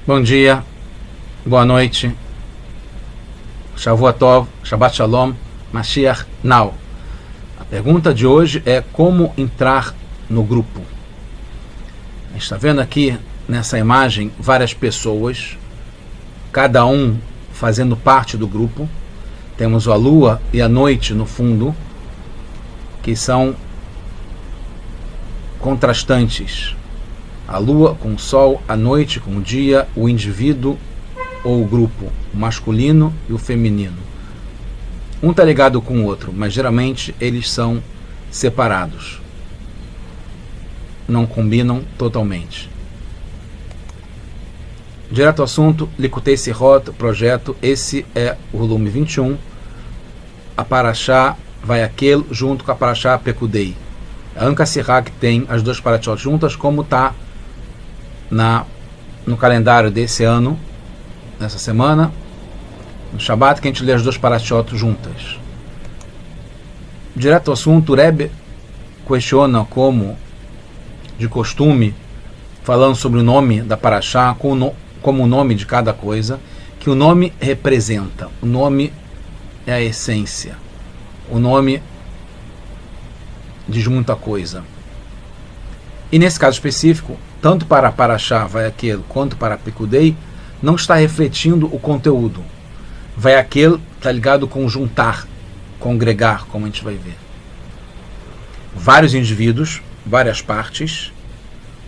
Bom dia, boa noite, Shavua Tov, Shabbat Shalom, Mashiach Now. A pergunta de hoje é como entrar no grupo. A gente está vendo aqui nessa imagem várias pessoas, cada um fazendo parte do grupo. Temos a lua e a noite no fundo, que são contrastantes. A lua com o sol, a noite com o dia, o indivíduo ou o grupo, o masculino e o feminino. Um está ligado com o outro, mas geralmente eles são separados. Não combinam totalmente. Direto ao assunto, Likutei Sihot, projeto, esse é o volume 21. A Parashá vai aquele junto com a Parashá Pekudei. A Anka Sirá que tem as duas Parashot juntas, como está no calendário desse ano, nessa semana, no Shabbat, que a gente lê as duas Parashot juntas. Direto ao assunto, o Rebbe questiona como, de costume, falando sobre o nome da Parashá, como o nome de cada coisa, que o nome representa, o nome é a essência, o nome diz muita coisa. E nesse caso específico, tanto para a Parashá vai aquele quanto para a Pekudei, não está refletindo o conteúdo. Vai aquele está ligado com juntar, congregar, como a gente vai ver. Vários indivíduos, várias partes,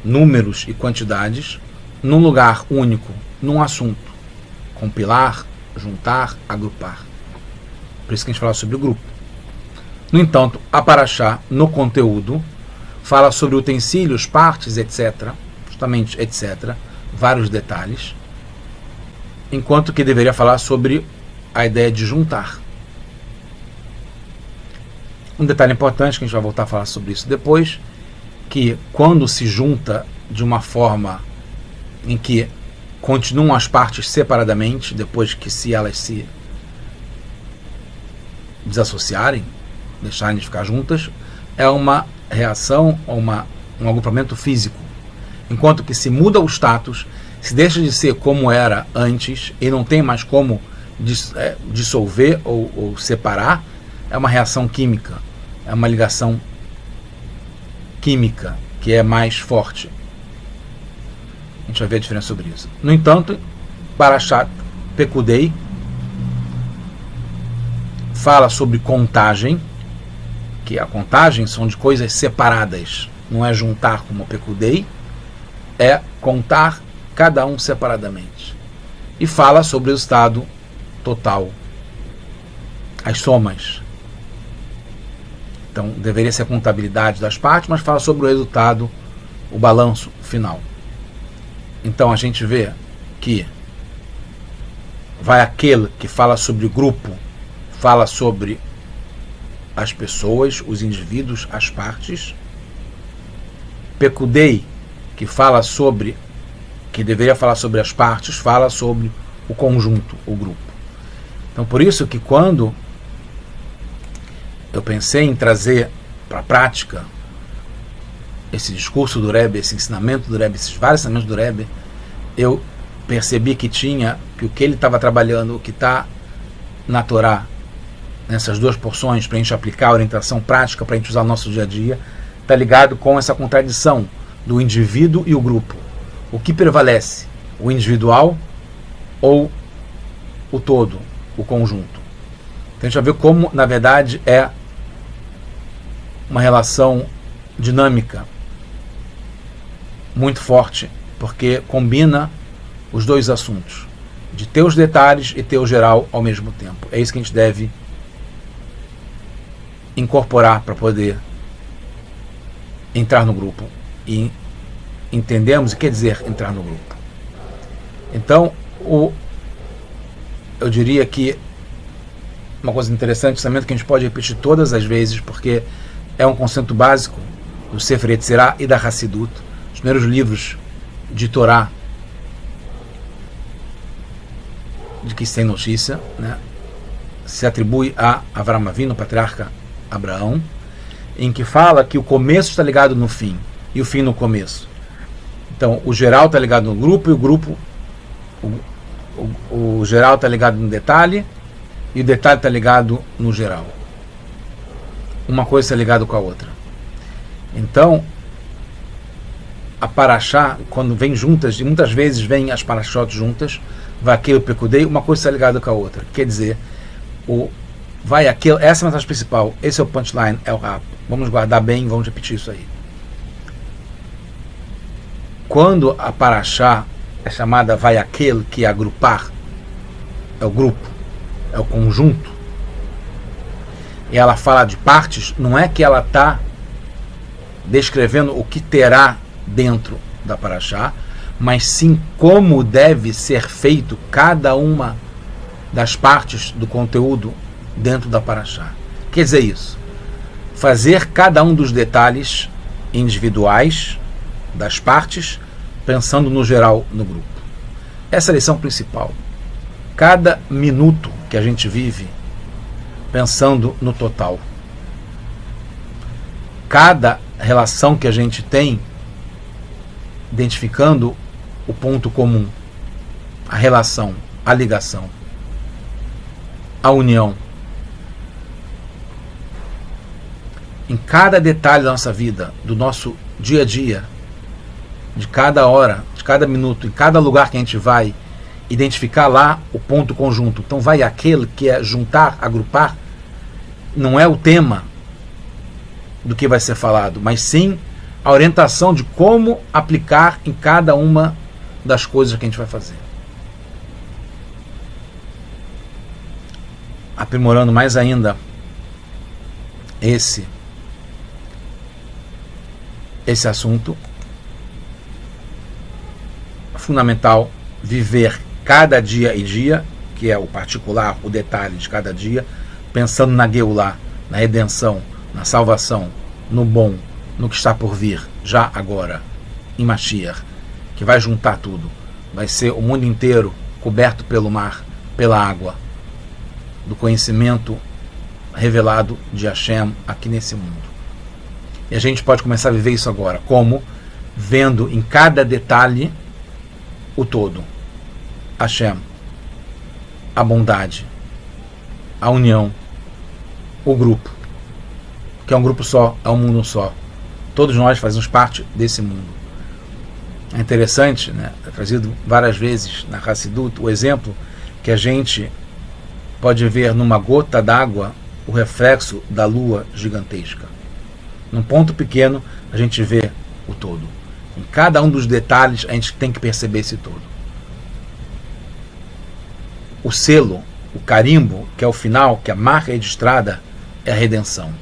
números e quantidades, num lugar único, num assunto. Compilar, juntar, agrupar. Por isso que a gente fala sobre o grupo. No entanto, a Parashá, no conteúdo, fala sobre utensílios, partes, etc. Justamente, etc. Vários detalhes. Enquanto que deveria falar sobre a ideia de juntar. Um detalhe importante, que a gente vai voltar a falar sobre isso depois, que quando se junta de uma forma em que continuam as partes separadamente, depois que se elas se desassociarem, deixarem de ficar juntas, é uma reação a um agrupamento físico. Enquanto que se muda o status, se deixa de ser como era antes e não tem mais como dissolver ou separar, é uma reação química, é uma ligação química que é mais forte. A gente vai ver a diferença sobre isso. No entanto, Parashá Pekudei fala sobre contagem, que a contagem são de coisas separadas, não é juntar como Pekudei, é contar cada um separadamente. E fala sobre o resultado total, as somas. Então, deveria ser a contabilidade das partes, mas fala sobre o resultado, o balanço final. Então, a gente vê que vai aquele que fala sobre o grupo, fala sobre as pessoas, os indivíduos, as partes. Pekudei, que fala sobre, que deveria falar sobre as partes, fala sobre o conjunto, o grupo. Então, por isso que quando eu pensei em trazer para a prática esse discurso do Rebbe, esse ensinamento do Rebbe, esses vários ensinamentos do Rebbe, eu percebi que o que ele estava trabalhando, o que está na Torá, nessas duas porções, para a gente aplicar a orientação prática, para a gente usar no nosso dia a dia, está ligado com essa contradição do indivíduo e o grupo. O que prevalece? O individual ou o todo, o conjunto? Então a gente vai ver como, na verdade, é uma relação dinâmica muito forte, porque combina os dois assuntos, de ter os detalhes e ter o geral ao mesmo tempo. É isso que a gente deve incorporar para poder entrar no grupo. E entendemos o que quer dizer entrar no grupo. Então, eu diria que uma coisa interessante, justamente que a gente pode repetir todas as vezes, porque é um conceito básico do Sefer Yetzirah e da Hassidut, os primeiros livros de Torá de que se tem notícia, né? Se atribui a Avraham Avinu, o patriarca Abraão, em que fala que o começo está ligado no fim e o fim no começo. Então, o geral está ligado no grupo e o grupo O geral está ligado no detalhe e o detalhe está ligado no geral. Uma coisa está ligada com a outra. Então, a Parashá, quando vem juntas, e muitas vezes vem as Parashot juntas, vai aquele Pekudei, uma coisa está ligada com a outra. Quer dizer, essa é a mensagem principal, esse é o punchline, é o rap. Vamos guardar bem, vamos repetir isso aí. Quando a Parashá é chamada vai aquele, que é agrupar, é o grupo, é o conjunto, e ela fala de partes, não é que ela está descrevendo o que terá dentro da Parashá, mas sim como deve ser feito cada uma das partes do conteúdo dentro da Parashá. Quer dizer isso, fazer cada um dos detalhes individuais das partes, pensando no geral no grupo. Essa é a lição principal. Cada minuto que a gente vive pensando no total. Cada relação que a gente tem identificando o ponto comum, a relação, a ligação, a união. Em cada detalhe da nossa vida, do nosso dia a dia, de cada hora, de cada minuto, em cada lugar que a gente vai, identificar lá o ponto conjunto. Então vai aquele que é juntar, agrupar, não é o tema do que vai ser falado, mas sim a orientação de como aplicar em cada uma das coisas que a gente vai fazer. Aprimorando mais ainda esse assunto, fundamental viver cada dia e dia, que é o particular, o detalhe de cada dia, pensando na Geulá, na redenção, na salvação, no bom, no que está por vir, já agora, em Mashiach, que vai juntar tudo. Vai ser o mundo inteiro coberto pelo mar, pela água, do conhecimento revelado de Hashem aqui nesse mundo. E a gente pode começar a viver isso agora. Como? Vendo em cada detalhe o todo. Hashem, a bondade, a união, o grupo, que é um grupo só, é um mundo só. Todos nós fazemos parte desse mundo. É interessante, né? É trazido várias vezes na Hassidut o exemplo que a gente pode ver numa gota d'água o reflexo da lua gigantesca. Num ponto pequeno a gente vê o todo. Em cada um dos detalhes a gente tem que perceber esse todo. O selo, o carimbo, que é o final, que é a marca registrada, é a redenção.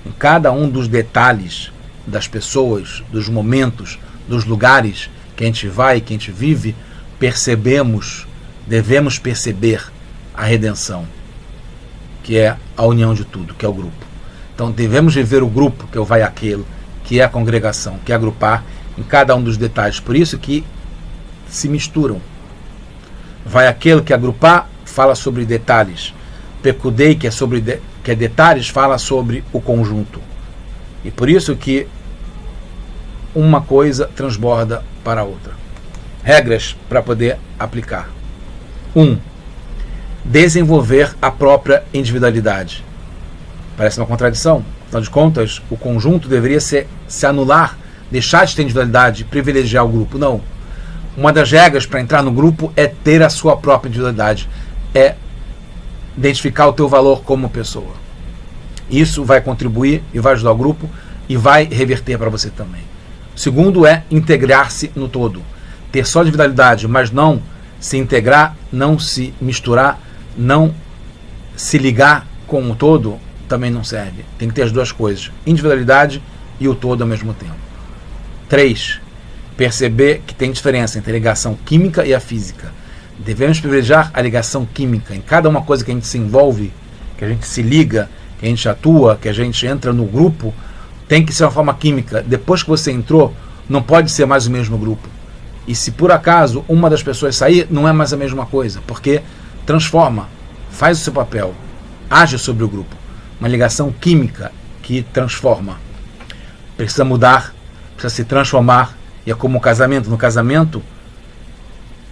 Em cada um dos detalhes das pessoas, dos momentos, dos lugares que a gente vai, que a gente vive, devemos perceber a redenção, que é a união de tudo, que é o grupo. Então devemos viver o grupo, que é o vai aquele, que é a congregação, que é agrupar em cada um dos detalhes. Por isso que se misturam. Vai aquele que é agrupar, fala sobre detalhes. Pekudei, que é detalhes, fala sobre o conjunto. E por isso que uma coisa transborda para a outra. Regras para poder aplicar. 1. Desenvolver a própria individualidade. Parece uma contradição. Afinal de contas, o conjunto deveria se anular, deixar de ter individualidade, privilegiar o grupo. Não. Uma das regras para entrar no grupo é ter a sua própria individualidade. É identificar o teu valor como pessoa. Isso vai contribuir e vai ajudar o grupo e vai reverter para você também. O segundo é integrar-se no todo. Ter só individualidade, mas não se integrar, não se misturar, não se ligar com o todo, também não serve. Tem que ter as duas coisas, individualidade e o todo ao mesmo tempo. 3. Perceber que tem diferença entre a ligação química e a física. Devemos privilegiar a ligação química. Em cada uma coisa que a gente se envolve, que a gente se liga, que a gente atua, que a gente entra no grupo, tem que ser uma forma química. Depois que você entrou, não pode ser mais o mesmo grupo. E se por acaso uma das pessoas sair, não é mais a mesma coisa, porque transforma, faz o seu papel, age sobre o grupo. Uma ligação química que transforma. Precisa mudar, precisa se transformar. E é como o casamento. No casamento,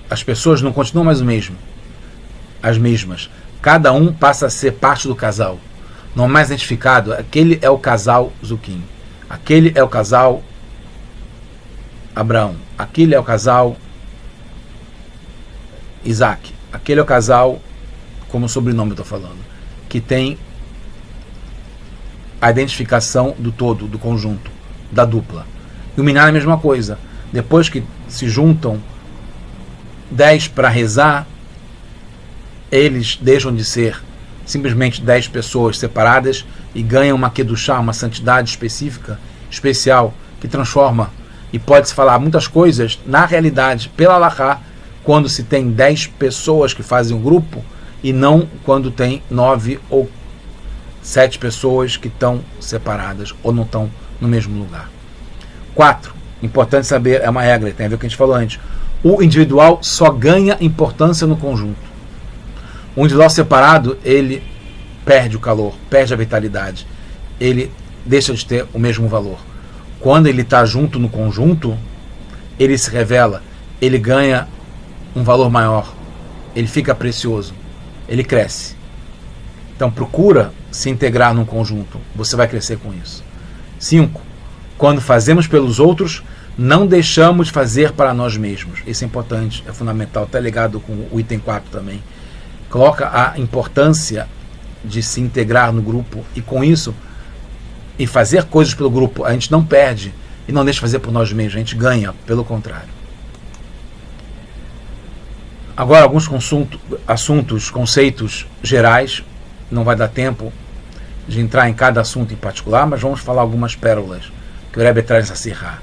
as pessoas não continuam mais as mesmas. Cada um passa a ser parte do casal. Não é mais identificado. Aquele é o casal Zuquim. Aquele é o casal Abraão. Aquele é o casal Isaac. Aquele é o casal, como sobrenome eu estou falando, que tem a identificação do todo, do conjunto, da dupla. E o Minyan é a mesma coisa. Depois que se juntam 10 para rezar, eles deixam de ser simplesmente 10 pessoas separadas e ganham uma kedushá, uma santidade específica, especial, que transforma, e pode-se falar muitas coisas na realidade, pela Halachá, quando se tem 10 pessoas que fazem um grupo, e não quando tem 9 ou 7 pessoas que estão separadas ou não estão no mesmo lugar. 4. Importante saber, é uma regra, tem a ver com o que a gente falou antes. O individual só ganha importância no conjunto. O individual separado, ele perde o calor, perde a vitalidade. Ele deixa de ter o mesmo valor. Quando ele está junto no conjunto, ele se revela, ele ganha um valor maior, ele fica precioso, ele cresce. Então procura se integrar num conjunto, você vai crescer com isso. 5. Quando fazemos pelos outros, não deixamos de fazer para nós mesmos. Isso é importante, é fundamental, está ligado com o item 4 também. Coloca a importância de se integrar no grupo e com isso, e fazer coisas pelo grupo, a gente não perde e não deixa de fazer por nós mesmos, a gente ganha, pelo contrário. Agora alguns assuntos, conceitos gerais, não vai dar tempo de entrar em cada assunto em particular, mas vamos falar algumas pérolas que o Rebbe traz a Sirá.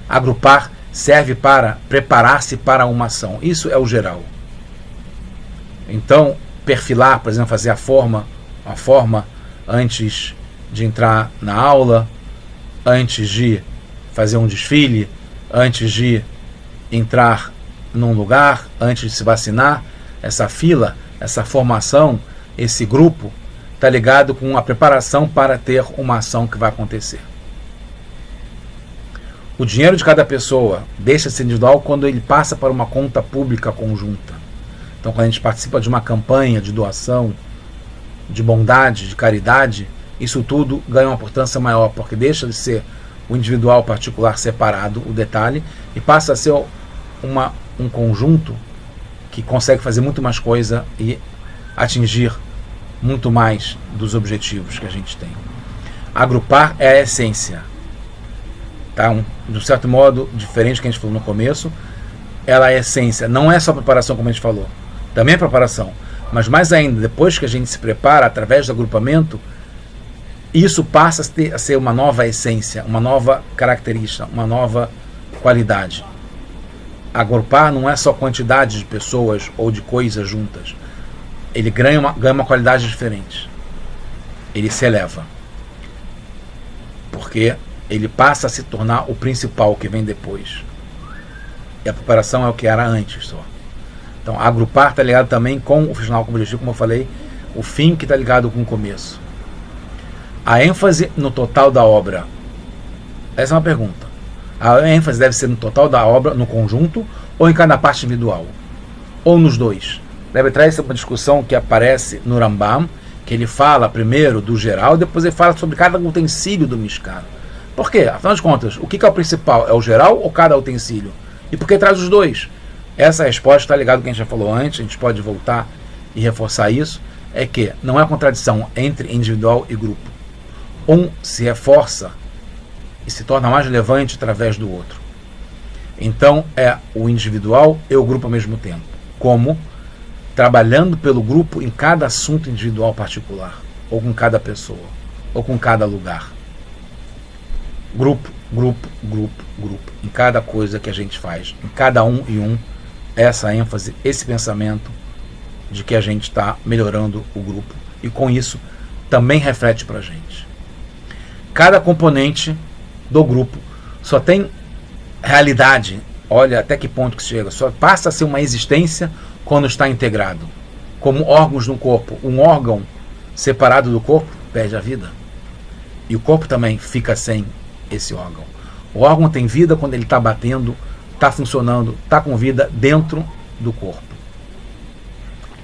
Agrupar serve para preparar-se para uma ação, isso é o geral. Então, perfilar, por exemplo, fazer a forma antes de entrar na aula, antes de fazer um desfile, antes de entrar num lugar, antes de se vacinar, essa fila, essa formação, esse grupo, está ligado com a preparação para ter uma ação que vai acontecer. O dinheiro de cada pessoa deixa de ser individual quando ele passa para uma conta pública conjunta. Então, quando a gente participa de uma campanha de doação, de bondade, de caridade, isso tudo ganha uma importância maior, porque deixa de ser o individual particular separado, o detalhe, e passa a ser um conjunto que consegue fazer muito mais coisa e atingir muito mais dos objetivos que a gente tem. Agrupar é a essência. Tá? De um certo modo, diferente do que a gente falou no começo, ela é a essência. Não é só preparação, como a gente falou. Também é preparação. Mas mais ainda, depois que a gente se prepara, através do agrupamento, isso passa a ser uma nova essência, uma nova característica, uma nova qualidade. Agrupar não é só quantidade de pessoas ou de coisas juntas. Ele ganha uma qualidade diferente. Ele se eleva. Porque ele passa a se tornar o principal que vem depois. E a preparação é o que era antes só. Então, agrupar está ligado também com o final, como objetivo, como eu falei, o fim que está ligado com o começo. A ênfase no total da obra. Essa é uma pergunta. A ênfase deve ser no total da obra, no conjunto, ou em cada parte individual? Ou nos dois? Deve trazer uma discussão que aparece no Rambam, que ele fala primeiro do geral, depois ele fala sobre cada utensílio do Mishkan. Por quê? Afinal de contas, o que é o principal? É o geral ou cada utensílio? E por que traz os dois? Essa resposta está ligada ao que a gente já falou antes, a gente pode voltar e reforçar isso, é que não é contradição entre individual e grupo. Um se reforça e se torna mais relevante através do outro. Então é o individual e o grupo ao mesmo tempo. Como? Trabalhando pelo grupo em cada assunto individual particular, ou com cada pessoa, ou com cada lugar. Grupo, grupo, grupo, grupo. Em cada coisa que a gente faz, em cada um e um, essa ênfase, esse pensamento de que a gente está melhorando o grupo. E com isso, também reflete para a gente. Cada componente do grupo só tem realidade, olha até que ponto que chega, só passa a ser uma existência quando está integrado. Como órgãos no corpo. Um órgão separado do corpo perde a vida. E o corpo também fica sem esse órgão. O órgão tem vida quando ele está batendo, está funcionando, está com vida dentro do corpo.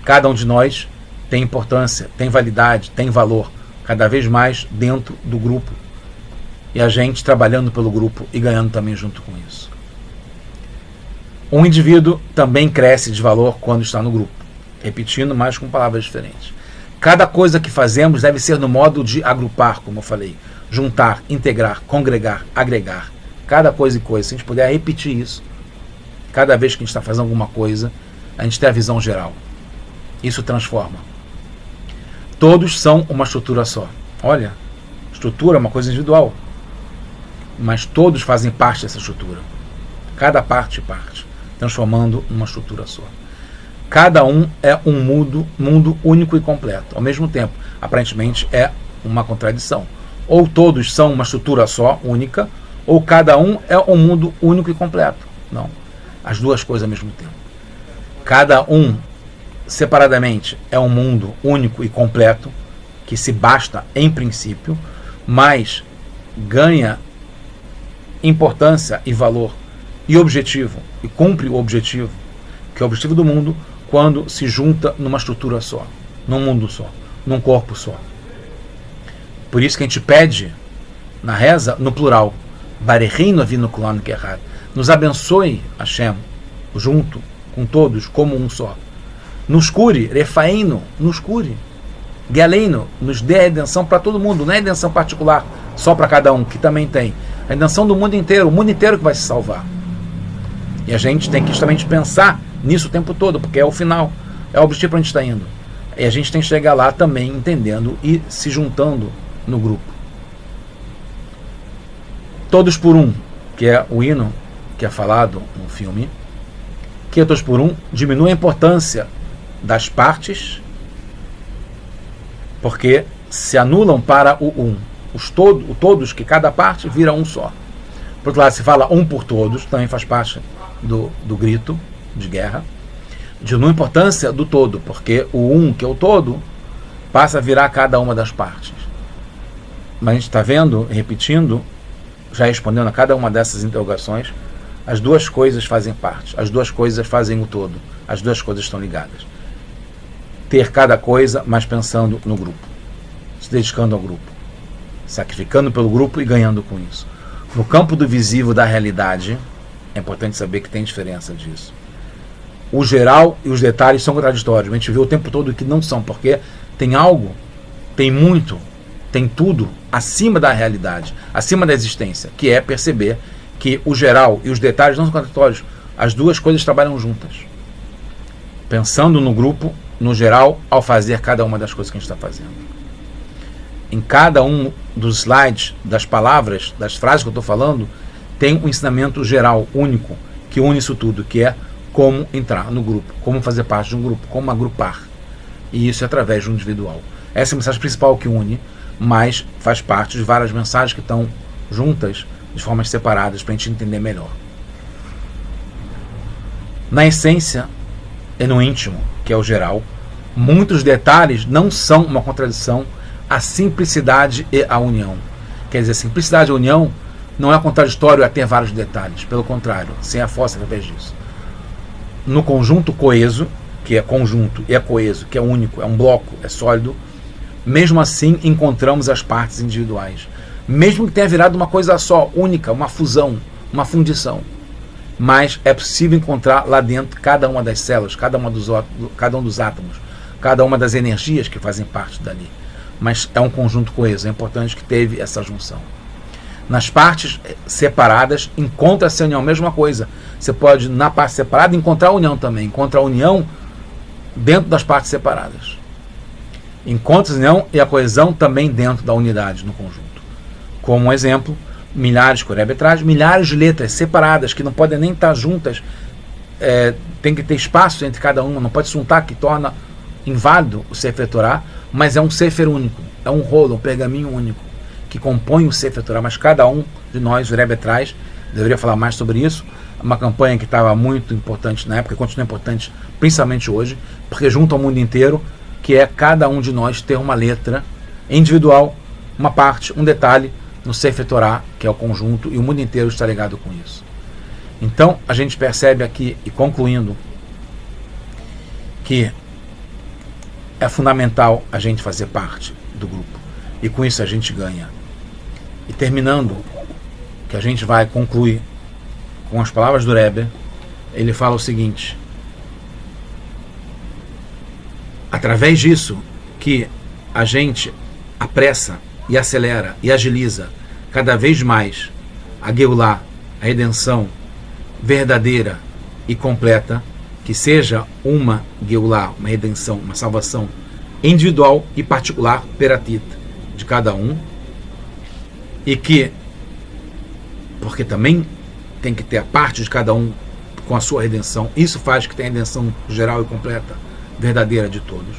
Cada um de nós tem importância, tem validade, tem valor, cada vez mais dentro do grupo. E a gente trabalhando pelo grupo e ganhando também junto com isso. Um indivíduo também cresce de valor quando está no grupo. Repetindo, mas com palavras diferentes. Cada coisa que fazemos deve ser no modo de agrupar, como eu falei. Juntar, integrar, congregar, agregar. Cada coisa e coisa. Se a gente puder repetir isso, cada vez que a gente está fazendo alguma coisa, a gente tem a visão geral. Isso transforma. Todos são uma estrutura só. Olha, estrutura é uma coisa individual. Mas todos fazem parte dessa estrutura. Cada parte, transformando numa estrutura só. Cada um é um mundo único e completo. Ao mesmo tempo, aparentemente é uma contradição. Ou todos são uma estrutura só, única, ou cada um é um mundo único e completo. Não. As duas coisas ao mesmo tempo. Cada um, separadamente, é um mundo único e completo, que se basta em princípio, mas ganha importância e valor e objetivo, e cumpre o objetivo, que é o objetivo do mundo, quando se junta numa estrutura só, num mundo só, num corpo só. Por isso que a gente pede na reza, no plural, Barecheinu Avinu Kulanu Ke'echad, nos abençoe, Hashem, junto com todos, como um só. Nos cure, Refainu, nos cure. Galeino, nos dê a redenção para todo mundo, não é redenção particular, só para cada um, que também tem. A redenção do mundo inteiro, o mundo inteiro que vai se salvar. E a gente tem que justamente pensar nisso o tempo todo, porque é o final, é o objetivo para onde a gente está indo. E a gente tem que chegar lá também entendendo e se juntando no grupo. Todos por um, que é o hino que é falado no filme, que é todos por um, diminui a importância das partes, porque se anulam para o um. O todos, que cada parte vira um só. Por outro lado, se fala um por todos, também faz parte do grito de guerra. Diminui a importância do todo, porque o um, que é o todo, passa a virar cada uma das partes. Mas a gente está vendo, repetindo, já respondendo a cada uma dessas interrogações, as duas coisas fazem parte, as duas coisas fazem o todo, as duas coisas estão ligadas. Ter cada coisa, mas pensando no grupo, se dedicando ao grupo, sacrificando pelo grupo e ganhando com isso. No campo do visível da realidade, é importante saber que tem diferença disso. O geral e os detalhes são contraditórios. A gente vê o tempo todo que não são, porque tem algo, tem muito, tem tudo acima da realidade, acima da existência, que é perceber que o geral e os detalhes não são contraditórios. As duas coisas trabalham juntas. Pensando no grupo, no geral, ao fazer cada uma das coisas que a gente está fazendo. Em cada um dos slides, das palavras, das frases que eu estou falando, tem um ensinamento geral, único, que une isso tudo, que é como entrar no grupo, como fazer parte de um grupo, como agrupar. E isso é através de um individual. Essa é a mensagem principal que une, mas faz parte de várias mensagens que estão juntas, de formas separadas, para a gente entender melhor. Na essência, e no íntimo, que é o geral, muitos detalhes não são uma contradição à simplicidade e à união. Quer dizer, simplicidade e união não é contraditório a ter vários detalhes, pelo contrário, sem a força através disso. No conjunto coeso, que é conjunto e é coeso, que é único, é um bloco, é sólido, mesmo assim encontramos as partes individuais. Mesmo que tenha virado uma coisa só, única, uma fusão, uma fundição. Mas é possível encontrar lá dentro cada uma das células, cada um dos átomos, cada uma das energias que fazem parte dali. Mas é um conjunto coeso, é importante que teve essa junção. Nas partes separadas, encontra-se a união, mesma coisa. Você pode, na parte separada, encontrar a união também. Encontra a união dentro das partes separadas. Encontra a união e a coesão também dentro da unidade, no conjunto. Como um exemplo, milhares, que o Rebbe traz, milhares de letras separadas, que não podem nem estar juntas, tem que ter espaço entre cada uma, não pode se juntar, que torna inválido o Sefer Torah, mas é um Sefer único, é um rolo, um pergaminho único, que compõe o Sefer Torah, mas cada um de nós, o Rebbe traz, deveria falar mais sobre isso, uma campanha que estava muito importante na época, e continua importante, principalmente hoje, porque junto ao mundo inteiro, que é cada um de nós ter uma letra individual, uma parte, um detalhe, no Sefer Torah, que é o conjunto, e o mundo inteiro está ligado com isso. Então, a gente percebe aqui, e concluindo, que é fundamental a gente fazer parte do grupo. E com isso a gente ganha. E terminando, que a gente vai concluir com as palavras do Rebbe, ele fala o seguinte: através disso que a gente apressa e acelera e agiliza cada vez mais a Geulah, a redenção verdadeira e completa, que seja uma Geulah, uma redenção, uma salvação individual e particular, peratit, de cada um, e que, porque também tem que ter a parte de cada um com a sua redenção, isso faz que tenha a redenção geral e completa, verdadeira de todos.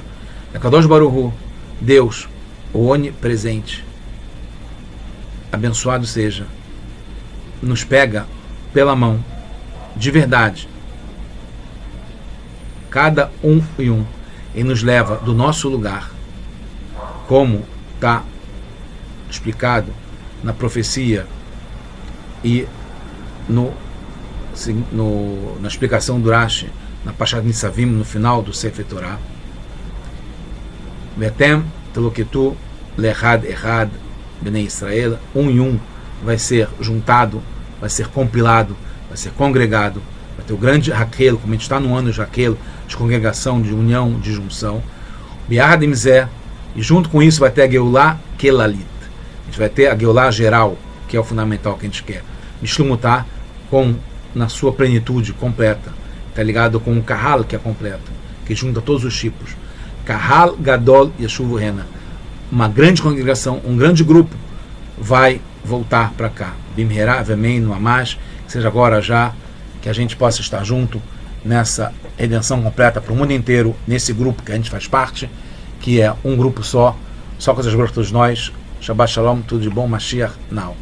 Kadosh Baruch Hu, Deus, o onipresente, abençoado seja, nos pega pela mão, de verdade, cada um e nos leva do nosso lugar, como está explicado na profecia e na explicação do Rashi, na Pashat Nitzavim, no final do Sefer Torah. Vetem teloketu lechad echad bnei Israel, e um vai ser juntado, vai ser compilado, vai ser congregado, vai ter o grande Hakel, como a gente está no ano de Hakel, de congregação, de união, de junção. Bi'ad im zeh, e junto com isso vai ter a Geulah Kelalit. A gente vai ter a Geulah geral, que é o fundamental que a gente quer. Mishlumutá, na sua plenitude completa. Está ligado com o Kahal, que é completo, que junta todos os tipos. Kahal Gadol Yeshuvu Hena. Uma grande congregação, um grande grupo vai voltar para cá. Bimherá, Vemen, Mamash, que seja agora já, que a gente possa estar junto nessa redenção completa para o mundo inteiro, nesse grupo que a gente faz parte, que é um grupo só coisas boas para todos nós. Shabbat Shalom, tudo de bom, Mashiach now.